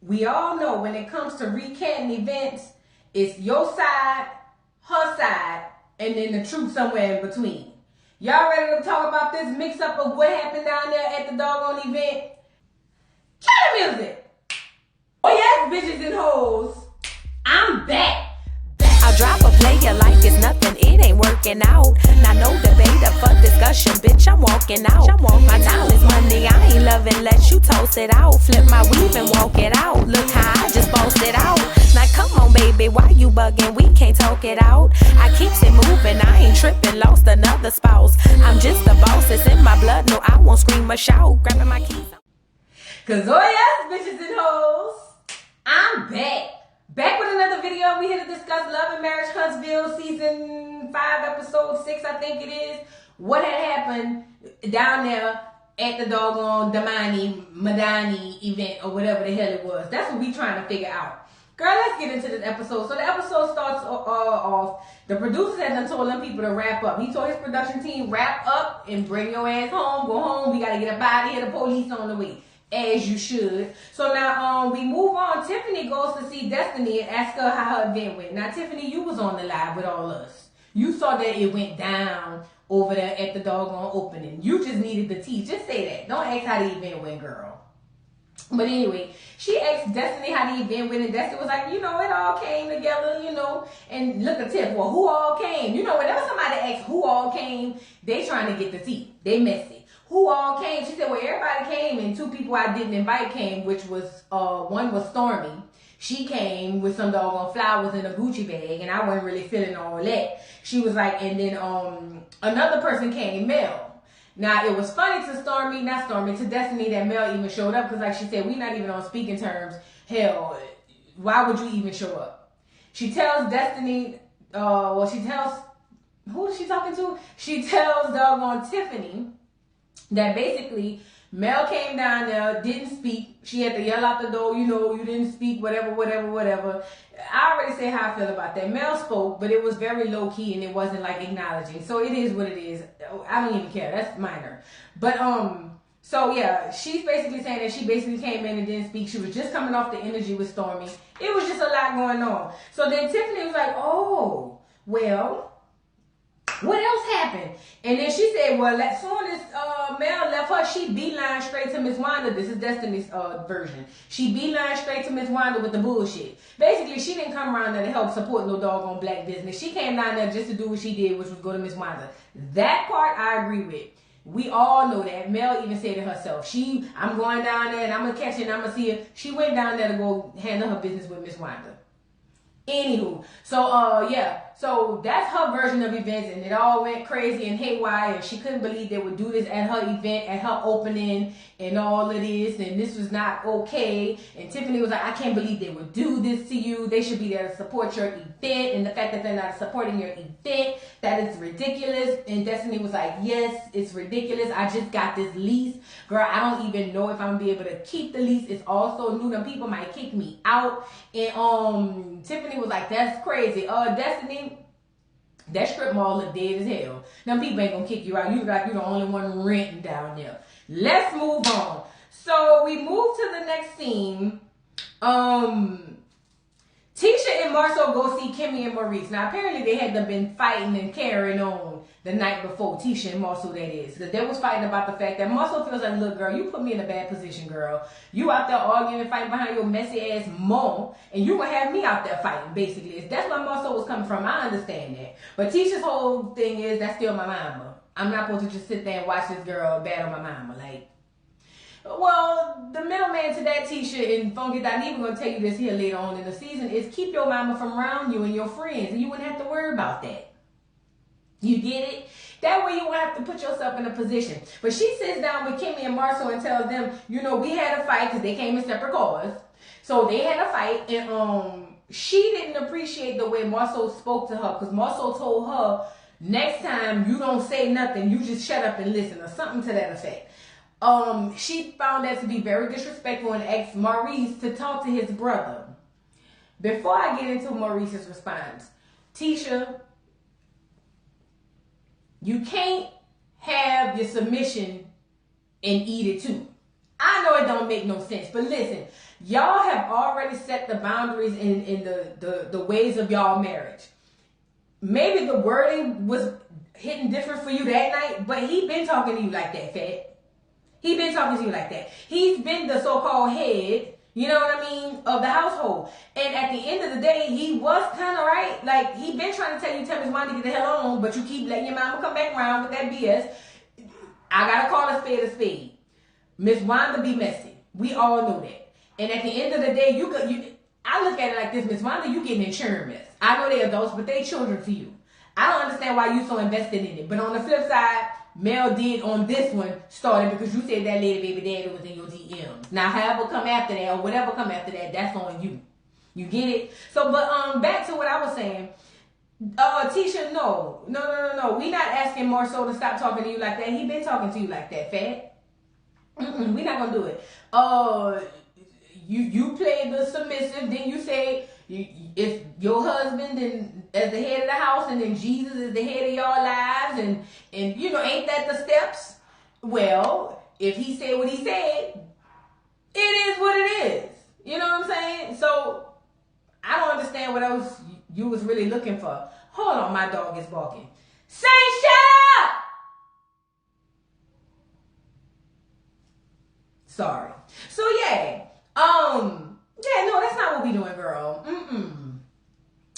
we all know when it comes to recanting events, it's your side, her side, and then the truth somewhere in between. Y'all ready to talk about this mix up of what happened down there at the doggone event? Cue the music! Oh yes, bitches and hoes, I'm back. I'll drop a player like it's nothing, it ain't working out. Now no debate up for discussion, bitch, I'm walking out. My time is money, I ain't loving, let you toast it out. Flip my weave and walk it out, look how I just bossed it out. Now come on baby, why you bugging, we can't talk it out. I keeps it moving, I ain't tripping, lost another spouse. I'm just a boss, it's in my blood, no I won't scream or shout. Grabbing my keys. Cause oh yes, bitches and hoes, I'm back. Back with another video. We here to discuss Love and Marriage Huntsville season 5 episode 6 I think it is. What had happened down there at the doggone Madani event or whatever the hell it was. That's what we trying to figure out. Girl, let's get into this episode. So the episode starts off. The producers had done told them people to wrap up. He told his production team, wrap up and bring your ass home. Go home. We got to get up out of here. The police on the way. As you should. So now we move on. Tiffany goes to see Destiny and ask her how her event went. Now Tiffany, you was on the live with all us. You saw that it went down over there at the doggone opening. You just needed the tea. Just say that. Don't ask how the event went, girl. But anyway, she asked Destiny how the event went, and Destiny was like, it all came together, and look at Tiff, well, who all came? Whenever somebody asks who all came, they trying to get the tea. They messy. Who all came? She said, well, everybody came, and 2 people I didn't invite came, which was, one was Stormy. She came with some doggone flowers in a Gucci bag, and I wasn't really feeling all that. She was like, and then another person came, Mel. Now, it was funny to to Destiny that Mel even showed up, because like she said, we not even on speaking terms. Hell, why would you even show up? She tells Destiny, who is she talking to? She tells doggone Tiffany that basically Mel came down there, didn't speak. She had to yell out the door, you didn't speak, whatever. I already said how I feel about that. Mel spoke, but it was very low key and it wasn't like acknowledging. So it is what it is. I don't even care. That's minor. But so yeah, she's basically saying that she basically came in and didn't speak. She was just coming off the energy with Stormy. It was just a lot going on. So then Tiffany was like, oh, well, what else happened? And then she said, well, as soon as Mel left her, she beeline straight to Miss Wanda. This is Destiny's version. She beeline straight to Miss Wanda with the bullshit. Basically, she didn't come around there to help support no doggone black business. She came down there just to do what she did, which was go to Miss Wanda. That part I agree with. We all know that. Mel even said it herself. I'm going down there and I'm going to catch her and I'm going to see her. She went down there to go handle her business with Miss Wanda. Anywho, so yeah, so that's her version of events, and it all went crazy and haywire, and she couldn't believe they would do this at her event, at her opening, and all of this, and this was not okay. And Tiffany was like, I can't believe they would do this to you. They should be there to support your event, and the fact that they're not supporting your event, that is ridiculous. And Destiny was like, yes, it's ridiculous. I just got this lease. Girl, I don't even know if I'm gonna be able to keep the lease. It's also new. Them people might kick me out. And Tiffany was like, that's crazy. Destiny, that strip mall look dead as hell. Them people ain't gonna kick you out. You look like you're the only one renting down there. Let's move on. So we move to the next scene. Tisha and Marcel go see Kimmy and Maurice. Now, apparently they had been fighting and carrying on the night before. Tisha and Marcel, that is. Because they was fighting about the fact that Marcel feels like, look, girl, you put me in a bad position, girl. You out there arguing and fighting behind your messy ass mom, and you gonna have me out there fighting, basically. That's where Marcel was coming from. I understand that. But Tisha's whole thing is, that's still my mama. I'm not supposed to just sit there and watch this girl bad on my mama. Like, well, the middleman to that, Tisha, and Funky Dot, even gonna tell you this here later on in the season, is keep your mama from around you and your friends, and you wouldn't have to worry about that. You get it? That way you won't have to put yourself in a position. But she sits down with Kimmy and Marcel and tells them, we had a fight because they came in separate cars. So they had a fight, and she didn't appreciate the way Marcel spoke to her, because Marcel told her, next time you don't say nothing, you just shut up and listen, or something to that effect. She found that to be very disrespectful and asked Maurice to talk to his brother. Before I get into Maurice's response, Tisha, you can't have your submission and eat it too. I know it don't make no sense, but listen, y'all have already set the boundaries in the ways of y'all marriage. Maybe the wording was hitting different for you that night, but he been talking to you like that, Fat. He been talking to you like that. He's been the so-called head, you know what I mean, of the household. And at the end of the day, he was kind of right. Like, he been trying to tell you, tell Miss Wanda to get the hell on, but you keep letting your mama come back around with that BS. I gotta call a spade a spade. Miss Wanda be messy. We all know that. And at the end of the day, I look at it like this, Miss Wanda, you getting in churn mess. I know they adults, but they children to you. I don't understand why you so invested in it. But on the flip side, Mel did on this one started because you said that lady baby daddy was in your DMs. Now, however come after that or whatever come after that, that's on you. You get it? So, but back to what I was saying. Tisha, no. We not asking Marceau to stop talking to you like that. He been talking to you like that, Fat. We not gonna do it. You play the submissive, then you say if your husband and as the head of the house, and then Jesus is the head of your lives, and ain't that the steps? Well, if he said what he said, it is what it is. You know what I'm saying? So I don't understand what else you was really looking for. Hold on, my dog is barking. Saint, shut up! Sorry. So yeah, no, that's not what we doing, girl.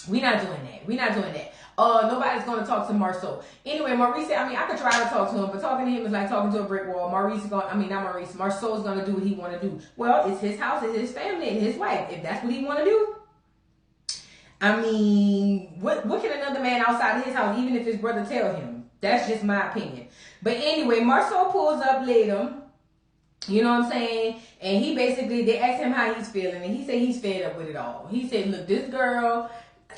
We not doing that. Nobody's gonna talk to Marceau. Anyway, Maurice said, I could try to talk to him, but talking to him is like talking to a brick wall. Marceau's gonna do what he wanna do. Well, it's his house, it's his family, and his wife. If that's what he wanna do, what can another man outside of his house, even if his brother tell him? That's just my opinion. But anyway, Marceau pulls up later. You know what I'm saying? And he basically, they asked him how he's feeling, and he said he's fed up with it all. He said, look, this girl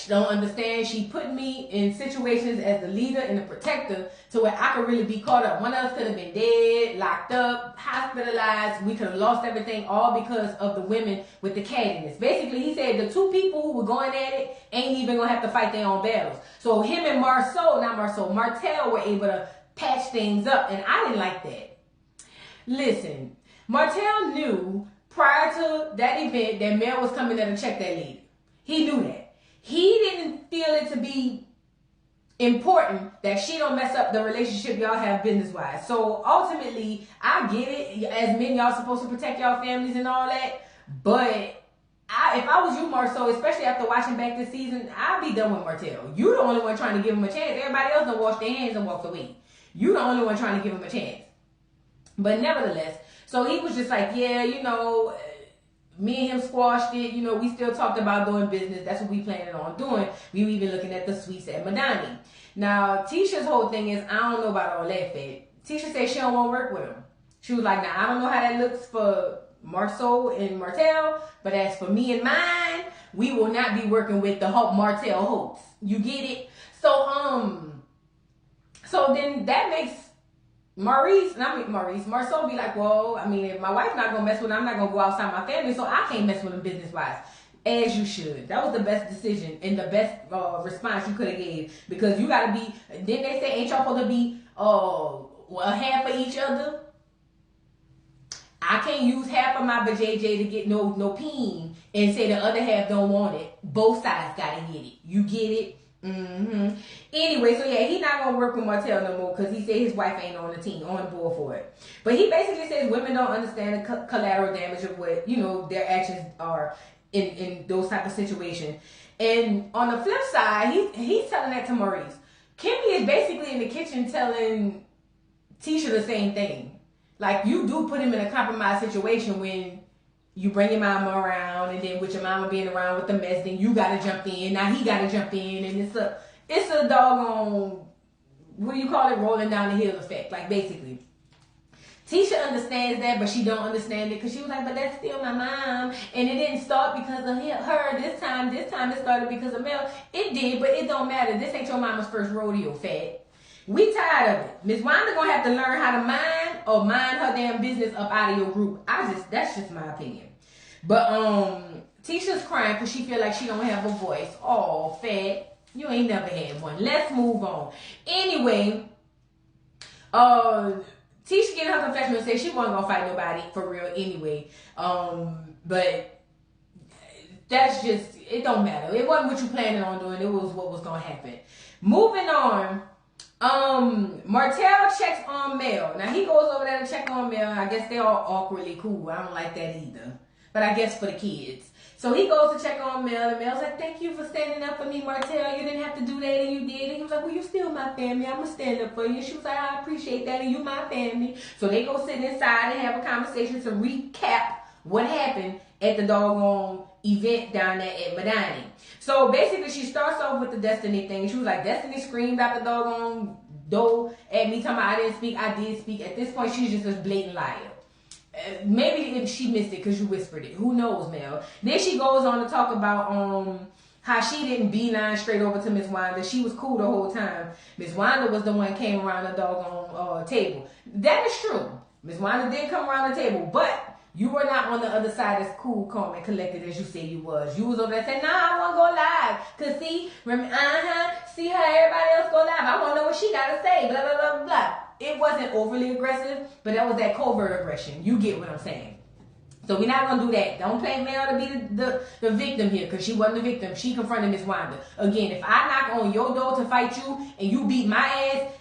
don't understand. She put me in situations as the leader and the protector to where I could really be caught up. One of us could have been dead, locked up, hospitalized. We could have lost everything, all because of the women with the cattiness. Basically, he said the two people who were going at it ain't even going to have to fight their own battles. So him and Martel were able to patch things up, and I didn't like that. Listen, Martel knew prior to that event that Mel was coming there to check that lady. He knew that. He didn't feel it to be important that she don't mess up the relationship y'all have business-wise. So ultimately, I get it. As men, y'all supposed to protect y'all families and all that. But if I was you, Marceau, especially after watching back this season, I'd be done with Martel. You the only one trying to give him a chance. Everybody else done washed their hands and walked away. You the only one trying to give him a chance. But nevertheless, so he was just like, yeah, me and him squashed it. We still talked about doing business. That's what we planning on doing. We were even looking at the suites at Madani. Now, Tisha's whole thing is, I don't know about all that, Fed. Tisha said she don't want to work with him. She was like, now, I don't know how that looks for Marceau and Martel, but as for me and mine, we will not be working with the Martel hoax. You get it? So then that makes Marceau be like, well, if my wife's not gonna mess with him, I'm not gonna go outside my family, so I can't mess with him business-wise. As you should. That was the best decision and the best response you could have gave, because you gotta be. Didn't they say ain't y'all supposed to be a half of each other? I can't use half of my vajayjay to get no peen and say the other half don't want it. Both sides gotta get it. You get it? Anyway, so yeah, he not gonna work with Martel no more because he said his wife ain't on the board for it. But he basically says women don't understand the collateral damage of what their actions are in those type of situations. And on the flip side, he's telling that to Maurice. Kimmy is basically in the kitchen telling Tisha the same thing. Like, you do put him in a compromised situation when you bring your mama around, and then with your mama being around with the mess, then you gotta jump in. Now he gotta jump in, and it's a doggone, what do you call it, rolling down the hill effect. Like, basically, Tisha understands that, but she don't understand it because she was like, but that's still my mom, and it didn't start because of her this time. This time it started because of Mel. It did, but it don't matter. This ain't your mama's first rodeo, Fat. We tired of it. Miss Wanda gonna have to learn how to mind her damn business up out of your group. That's just my opinion. But Tisha's crying because she feel like she don't have a voice. Oh, Fat, you ain't never had one. Let's move on. Anyway, Tisha getting her confession and said she wasn't gonna fight nobody for real anyway. But that's just, it don't matter. It wasn't what you planning on doing. It was what was going to happen. Moving on. Martell checks on Mel. Now he goes over there to check on Mel. I guess they're all awkwardly cool. I don't like that either. But I guess for the kids. So he goes to check on Mel, and Mel's like, thank you for standing up for me, Martell. You didn't have to do that, and you did. And he was like, well, you're still my family. I'm going to stand up for you. And she was like, I appreciate that, and you my family. So they go sit inside and have a conversation to recap what happened at the doggone event down there at Medani. So basically, she starts off with the Destiny thing. She was like, Destiny screamed out the doggone door at me, talking about I didn't speak, I did speak. At this point, she's just a blatant liar. Maybe she missed it because you whispered it. Who knows, Mel? Then she goes on to talk about how she didn't beeline straight over to Miss Wanda. She was cool the whole time. Miss Wanda was the one came around the doggone table. That is true. Miss Wanda did come around the table, but you were not on the other side as cool, calm, and collected as you said you was. You was over there saying, nah, I want to go live. Because see, see how everybody else go live. I want to know what she got to say, blah, blah, blah, blah. It wasn't overly aggressive, but that was that covert aggression. You get what I'm saying. So we're not going to do that. Don't play Mel to be the victim here, because she wasn't the victim. She confronted Miss Wanda. Again, if I knock on your door to fight you and you beat my ass,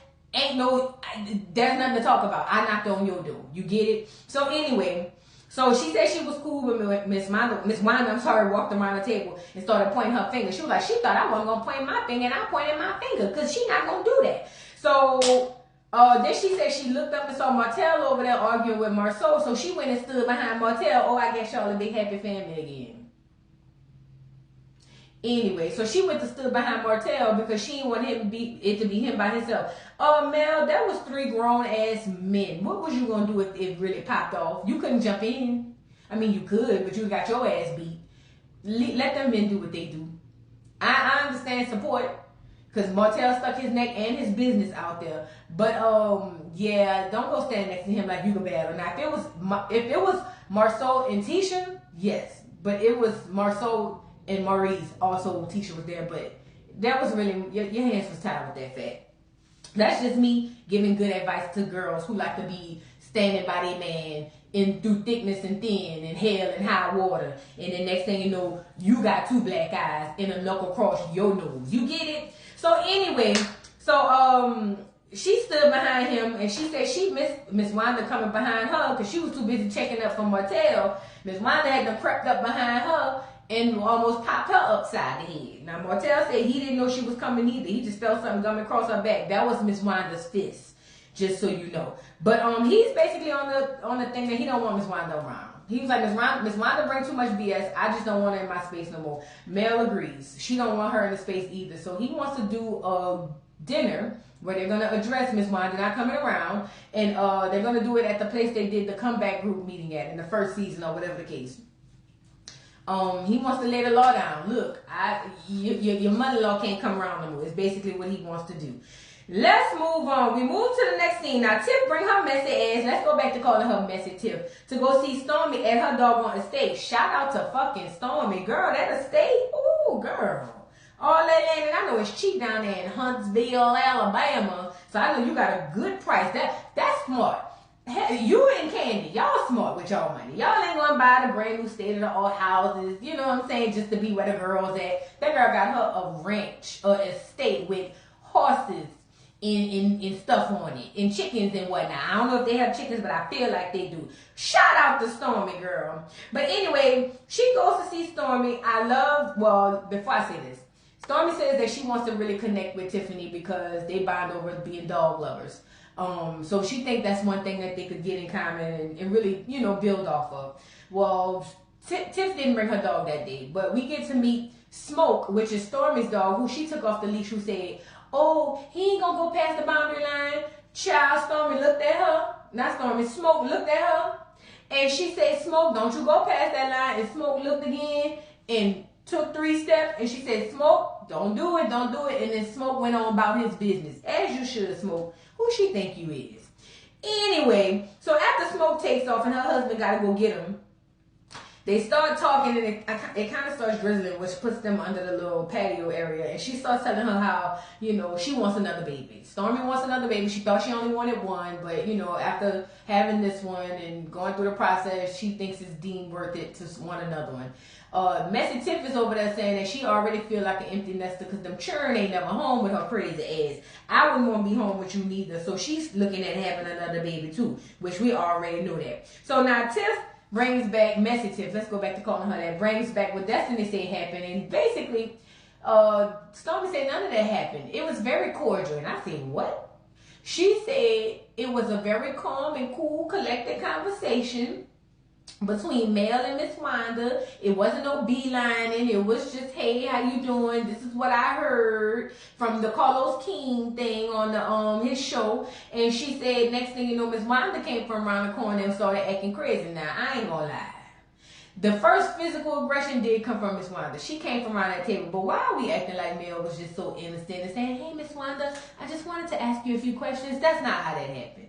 there's nothing to talk about. I knocked on your door. You get it? So anyway, so she said she was cool with Miss Wanda, walked around the table and started pointing her finger. She was like, she thought I wasn't going to point my finger, and I pointed my finger because she not going to do that. So then she said she looked up and saw Martell over there arguing with Marceau, so she went and stood behind Martell. Oh, I guess y'all a big happy family again. Anyway, so she went to stood behind Martell because she didn't want it to be him by himself. Mel, that was 3 grown-ass men. What was you going to do if it really popped off? You couldn't jump in. I mean, you could, but you got your ass beat. Let them men do what they do. I understand support, because Martell stuck his neck and his business out there. But, yeah, don't go stand next to him like you can battle. Now, if it was Marceau and Tisha, yes. But it was Marceau and Maurice. Also, Tisha was there. But that was really, your hands was tied with that fact. That's just me giving good advice to girls who like to be standing by their man through thickness and thin and hell and high water. And the next thing you know, you got 2 black eyes and a knuckle across your nose. You get it? So anyway, she stood behind him, and she said she missed Miss Wanda coming behind her because she was too busy checking up for Martell. Miss Wanda had crept up behind her and almost popped her upside the head. Now Martell said he didn't know she was coming either. He just felt something coming across her back. That was Miss Wanda's fist, just so you know. But he's basically on the thing that he don't want Miss Wanda around. He was like, Miss Wanda bring too much BS. I just don't want her in my space no more. Mel agrees. She don't want her in the space either. So he wants to do a dinner where they're going to address Miss Wanda not coming around. And they're going to do it at the place they did the comeback group meeting at in the first season or whatever the case. He wants to lay the law down. Look, your mother-in-law can't come around no more. It's basically what he wants to do. Let's move on. We move to the next scene. Now, Tiff bring her messy ass. Let's go back to calling her messy Tiff. To go see Stormy at her doggone estate. Shout out to fucking Stormy. Girl, that estate. Ooh, girl. All that land. And I know it's cheap down there in Huntsville, Alabama. So I know you got a good price. That's smart. You and Candy, y'all smart with y'all money. Y'all ain't gonna buy the brand new state-of-the-art houses, you know what I'm saying, just to be where the girl's at. That girl got her a ranch, or estate with horses and stuff on it, and chickens and whatnot. I don't know if they have chickens, but I feel like they do. Shout out to Stormy, girl. But anyway, she goes to see Stormy. Before I say this, Stormy says that she wants to really connect with Tiffany because they bond over being dog lovers. So she thinks that's one thing that they could get in common and really, build off of. Well, Tiff didn't bring her dog that day, but we get to meet Smoke, which is Stormy's dog, who she took off the leash, who said, oh, he ain't gonna go past the boundary line. Child, Stormy looked at her. Not Stormy, Smoke looked at her. And she said, Smoke, don't you go past that line. And Smoke looked again and took 3 steps. And she said, Smoke, don't do it, don't do it. And then Smoke went on about his business. As you should, Smoke. Who she think you is? Anyway, so after Smoke takes off and her husband got to go get him, They start talking, and it kind of starts drizzling, which puts them under the little patio area. And she starts telling her how, she wants another baby. Stormy wants another baby. She thought she only wanted one, but, after having this one and going through the process, she thinks it's deemed worth it to want another one. Messy Tiff is over there saying that she already feel like an empty nester because them churn ain't never home with her crazy ass. I wouldn't want to be home with you neither. So she's looking at having another baby too, which we already knew that. So now Tiff brings back Messy Tiff. Let's go back to calling her that. Brings back what Destiny said happened. And basically, Stormy said none of that happened. It was very cordial. And I said, what? She said it was a very calm and cool, collected conversation between Mel and Miss Wanda. It wasn't no beelining. It was just, hey, how you doing? This is what I heard from the Carlos King thing on the his show. And she said, next thing you know, Miss Wanda came from around the corner and started acting crazy. Now, I ain't gonna lie. The first physical aggression did come from Miss Wanda. She came from around that table. But why are we acting like Mel was just so innocent and saying, hey, Miss Wanda, I just wanted to ask you a few questions? That's not how that happened.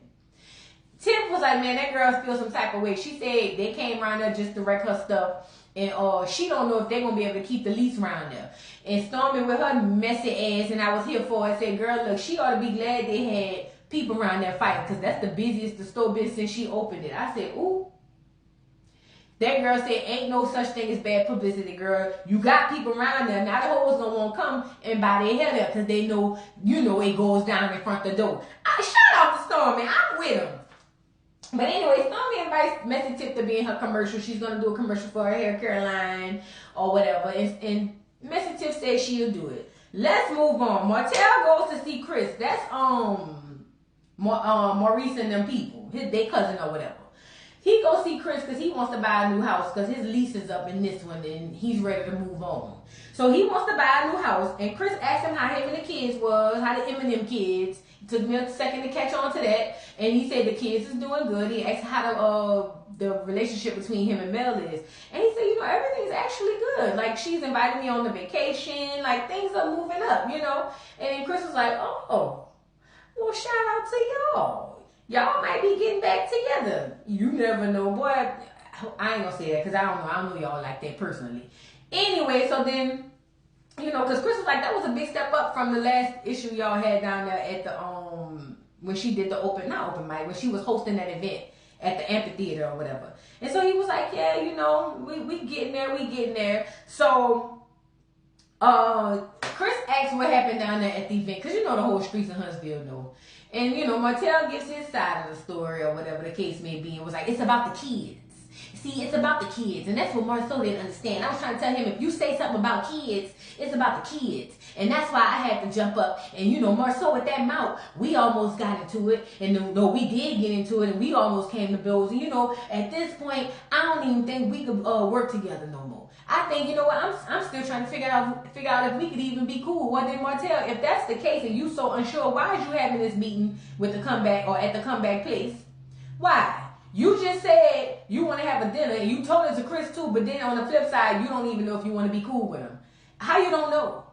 Tiff was like, man, that girl feels some type of way. She said they came around there just to wreck her stuff. And she don't know if they're going to be able to keep the lease around there. And Stormy with her messy ass, and I was here for it, said, girl, look, she ought to be glad they had people around there fighting because that's the busiest the store been since she opened it. I said, ooh. That girl said, ain't no such thing as bad publicity, girl. You got people around there. Now the hoes don't want to come and buy their hair there because they know, it goes down in front of the door. Shout out to Stormy. I'm with them. But anyway, Stormy invites Messy Tiff to be in her commercial. She's going to do a commercial for her hair care line or whatever. And Messy Tiff says she'll do it. Let's move on. Martell goes to see Chris. That's Maurice and them people. They cousin or whatever. He goes see Chris because he wants to buy a new house because his lease is up in this one and he's ready to move on. So he wants to buy a new house, and Chris asked him how him and the kids was, how the Eminem kids. It took me a second to catch on to that, and he said the kids is doing good. He asked how the relationship between him and Mel is, and he said, everything's actually good. Like, she's invited me on the vacation, like things are moving up, And then Chris was like, oh, well, shout out to y'all. Y'all might be getting back together. You never know, boy. I ain't gonna say that because I don't know. I don't know y'all like that personally. Anyway, so then, because Chris was like, that was a big step up from the last issue y'all had down there at the, when she did the not open mic, when she was hosting that event at the amphitheater or whatever. And so he was like, yeah, we getting there. So, Chris asked what happened down there at the event, because the whole streets of Huntsville know. And, Martell gives his side of the story or whatever the case may be, and was like, it's about the kids. See, it's about the kids, and that's what Marceau didn't understand. I was trying to tell him, if you say something about kids, it's about the kids. And that's why I had to jump up. And, Marceau with that mouth, we almost got into it. And, no, we did get into it, and we almost came to blows. And, at this point, I don't even think we could work together no more. I think, I'm still trying to figure out if we could even be cool. Well, then, Martell, if that's the case and you so unsure, why is you having this meeting with the comeback or at the comeback place? Why? You just said you want to have a dinner, and you told it to Chris too, but then on the flip side, you don't even know if you want to be cool with him. How you don't know?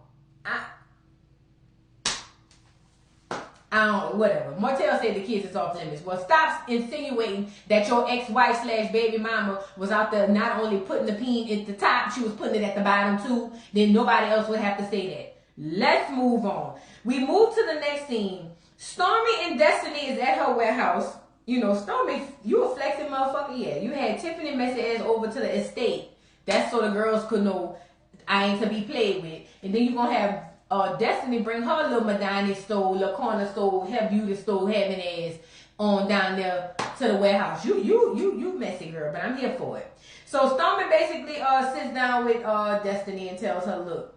I don't know, whatever. Martell said the kids is off limits. Well, stop insinuating that your ex-wife / baby mama was out there not only putting the peen at the top, she was putting it at the bottom too. Then nobody else would have to say that. Let's move on. We move to the next scene. Stormy and Destiny is at her warehouse. Stormy, you a flexing motherfucker. Yeah, you had Tiffany messy ass over to the estate. That's so the girls could know I ain't to be played with. And then you gonna have Destiny bring her little Madonna stove, little corner stove, her beauty stove, having ass on down there to the warehouse. You messy girl, but I'm here for it. So Stormy basically sits down with Destiny and tells her, look,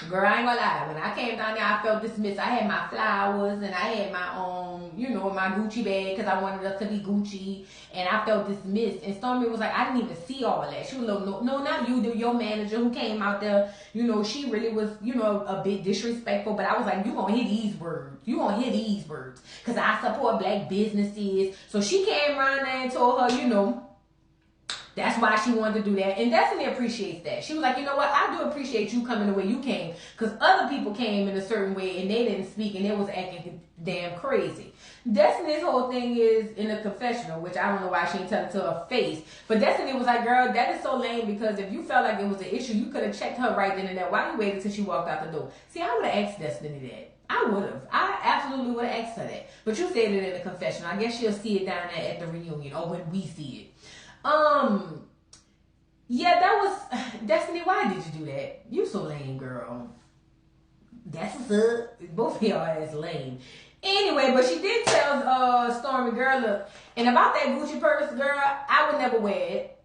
girl, I ain't gonna lie. When I came down there, I felt dismissed. I had my flowers and I had my my Gucci bag because I wanted us to be Gucci, and I felt dismissed. And Stormy was like, I didn't even see all that. She was like, no, not you, your manager who came out there. She really was, a bit disrespectful. But I was like, you gonna hear these words. You gonna hear these words because I support black businesses. So she came around there and told her, That's why she wanted to do that. And Destiny appreciates that. She was like, you know what? I do appreciate you coming the way you came. Because other people came in a certain way and they didn't speak and they was acting damn crazy. Destiny's whole thing is in a confessional, which I don't know why she didn't tell it to her face. But Destiny was like, girl, that is so lame because if you felt like it was an issue, you could have checked her right then and there. Why you waited till she walked out the door? See, I would have asked Destiny that. I would have. I absolutely would have asked her that. But you said it in the confessional. I guess she'll see it down there at the reunion or when we see it. Yeah, that was Destiny. Why did you do that? You so lame, girl. That's what's up. Both of y'all is lame. Anyway, but she did tell Stormy, girl, look, and about that Gucci purse, girl, I would never wear it.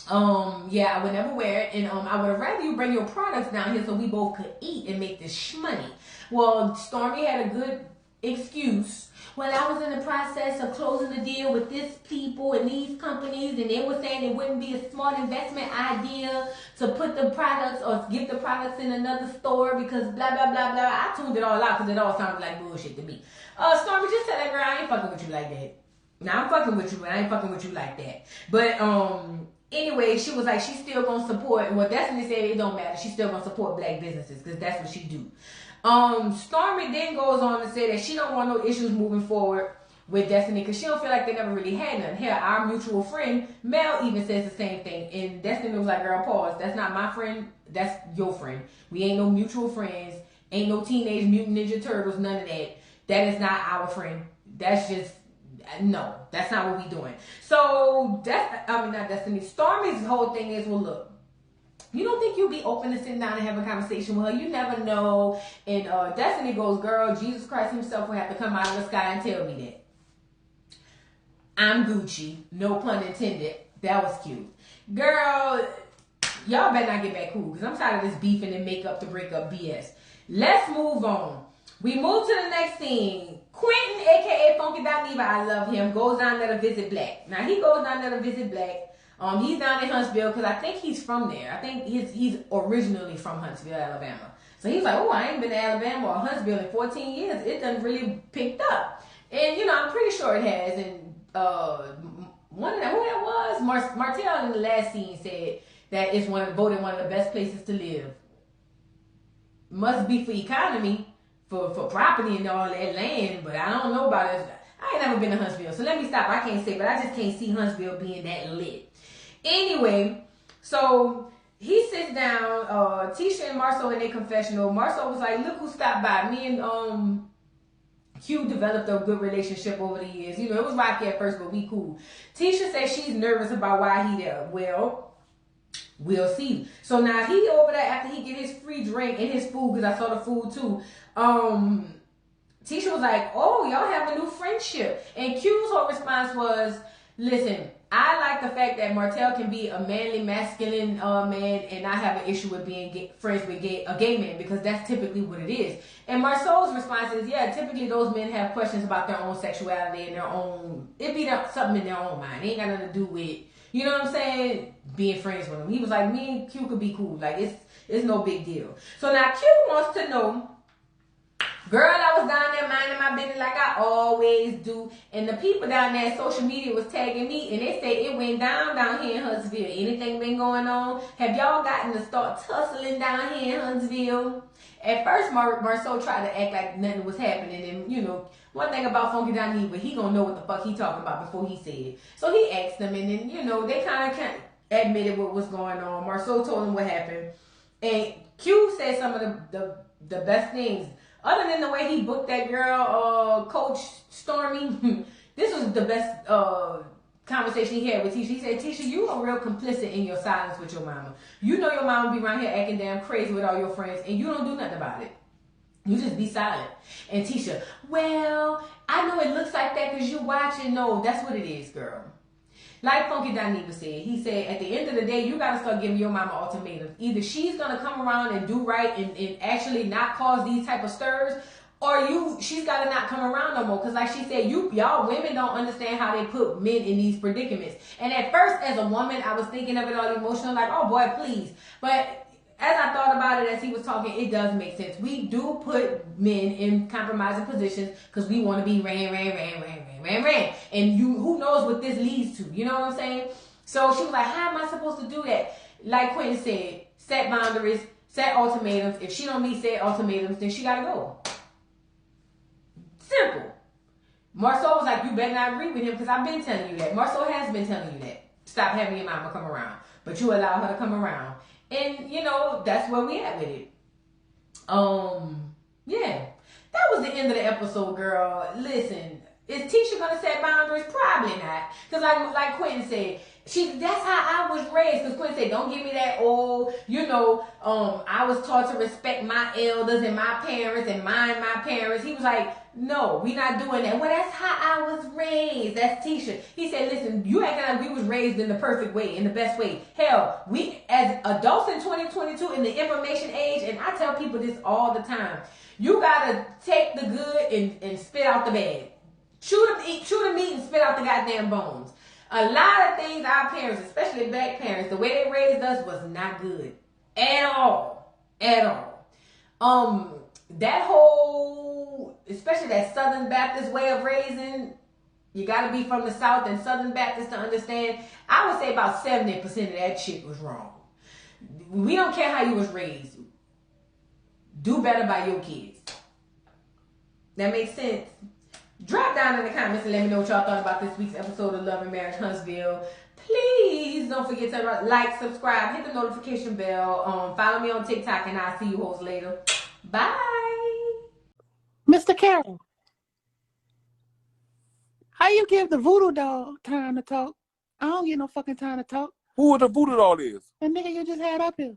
Yeah, I would never wear it, and I would have rather you bring your products down here so we both could eat and make this shmoney. Well, Stormy had a good excuse. Well, I was in the process of closing the deal with this people and these companies, and they were saying it wouldn't be a smart investment idea to put the products or get the products in another store because blah, blah, blah, blah. I tuned it all out because it all sounded like bullshit to me. Stormy, just tell that girl I ain't fucking with you like that. Now, I'm fucking with you, but I ain't fucking with you like that. But, anyway, she was like, she's still gonna support, and what Destiny said, it don't matter. She's still gonna support black businesses because that's what she do. Stormy then goes on to say that she don't want no issues moving forward with Destiny because she don't feel like they never really had none. Here, our mutual friend, Mel, even says the same thing. And Destiny was like, girl, pause. That's not my friend. That's your friend. We ain't no mutual friends. Ain't no Teenage Mutant Ninja Turtles. None of that. That is not our friend. That's just, no. That's not what we doing. So, not Destiny. Stormy's whole thing is, well, look. You don't think you'll be open to sitting down and have a conversation with her? You never know. And Destiny goes, girl, Jesus Christ himself will have to come out of the sky and tell me that. I'm Gucci. No pun intended. That was cute. Girl, y'all better not get back cool because I'm tired of this beefing and make up to break up BS. Let's move on. We move to the next scene. Quentin, a.k.a. Funky Dineva, I love him, goes down there to visit Black. Now, he goes down there to visit Black. He's down in Huntsville because I think he's from there. I think he's originally from Huntsville, Alabama. So he's like, oh, I ain't been to Alabama or Huntsville in 14 years. It done really picked up. And, I'm pretty sure it has. And who that was? Martell in the last scene said that it's voted one of the best places to live. Must be for economy, for property and all that land, but I don't know about it. I ain't never been to Huntsville, so let me stop. I can't say, but I just can't see Huntsville being that lit. Anyway, so he sits down, Tisha and Marceau in their confessional. Marceau was like, look who stopped by. Me and Q developed a good relationship over the years. It was rocky at first, but we cool. Tisha says she's nervous about why he there. Well, we'll see. So now he over there after he get his free drink and his food, because I saw the food too. Tisha was like, oh, y'all have a new friendship. And Q's whole response was, listen, I like the fact that Martell can be a manly, masculine man and not have an issue with being friends with a gay man, because that's typically what it is. And Marceau's response is, yeah, typically those men have questions about their own sexuality and their own, it be something in their own mind. It ain't got nothing to do with, you know what I'm saying, being friends with them. He was like, me and Q could be cool. Like, it's no big deal. So now Q wants to know, girl, I was down there minding my business like I always do. And the people down there, social media was tagging me. And they say it went down here in Huntsville. Anything been going on? Have y'all gotten to start tussling down here in Huntsville? At first, Marceau tried to act like nothing was happening. And, one thing about Funky Dineva, he gonna know what the fuck he talking about before he said it. So he asked them. And then, they kind of admitted what was going on. Marceau told him what happened. And Q said some of the best things. Other than the way he booked that girl, Coach Stormy, this was the best conversation he had with Tisha. He said, Tisha, you are real complicit in your silence with your mama. You know your mama be around here acting damn crazy with all your friends, and you don't do nothing about it. You just be silent. And Tisha, well, I know it looks like that because you're watching. No, that's what it is, girl. Like Funky Dineva said, he said, at the end of the day, you got to start giving your mama ultimatums. Either she's going to come around and do right and actually not cause these type of stirs, or she's got to not come around no more. Because like she said, y'all women don't understand how they put men in these predicaments. And at first, as a woman, I was thinking of it all emotional, like, oh boy, please. But as I thought about it as he was talking, it does make sense. We do put men in compromising positions because we want to be ran. And who knows what this leads to? You know what I'm saying? So she was like, how am I supposed to do that? Like Quentin said, set boundaries, set ultimatums. If she don't meet set ultimatums, then she gotta go. Simple. Marceau was like, you better not agree with him because I've been telling you that. Marceau has been telling you that. Stop having your mama come around. But you allow her to come around. And, you know, that's where we at with it. Yeah. That was the end of the episode, girl. Listen, is Tisha gonna set boundaries? Probably not. Because like Quentin said, that's how I was raised. Because Quentin said, don't give me that old, I was taught to respect my elders and my parents and mind my parents. He was like, no, we not doing that. Well, that's how I was raised. That's Tisha. He said, listen, you acting like we was raised in the perfect way, in the best way. Hell, we as adults in 2022 in the information age, and I tell people this all the time, you gotta take the good and spit out the bad. Chew the meat and spit out the goddamn bones. A lot of things our parents, especially black parents, the way they raised us was not good. At all. At all. That whole, especially that Southern Baptist way of raising, you gotta be from the South and Southern Baptist to understand. I would say about 70% of that shit was wrong. We don't care how you was raised. Do better by your kids. That makes sense. Drop down in the comments and let me know what y'all thought about this week's episode of Love and Marriage Huntsville. Please don't forget to like, subscribe, hit the notification bell. Follow me on TikTok, and I'll see you hoes later. Bye. Mr. Carroll, how you give the voodoo dog time to talk? I don't get no fucking time to talk. Who the voodoo doll is? The nigga you just had up here.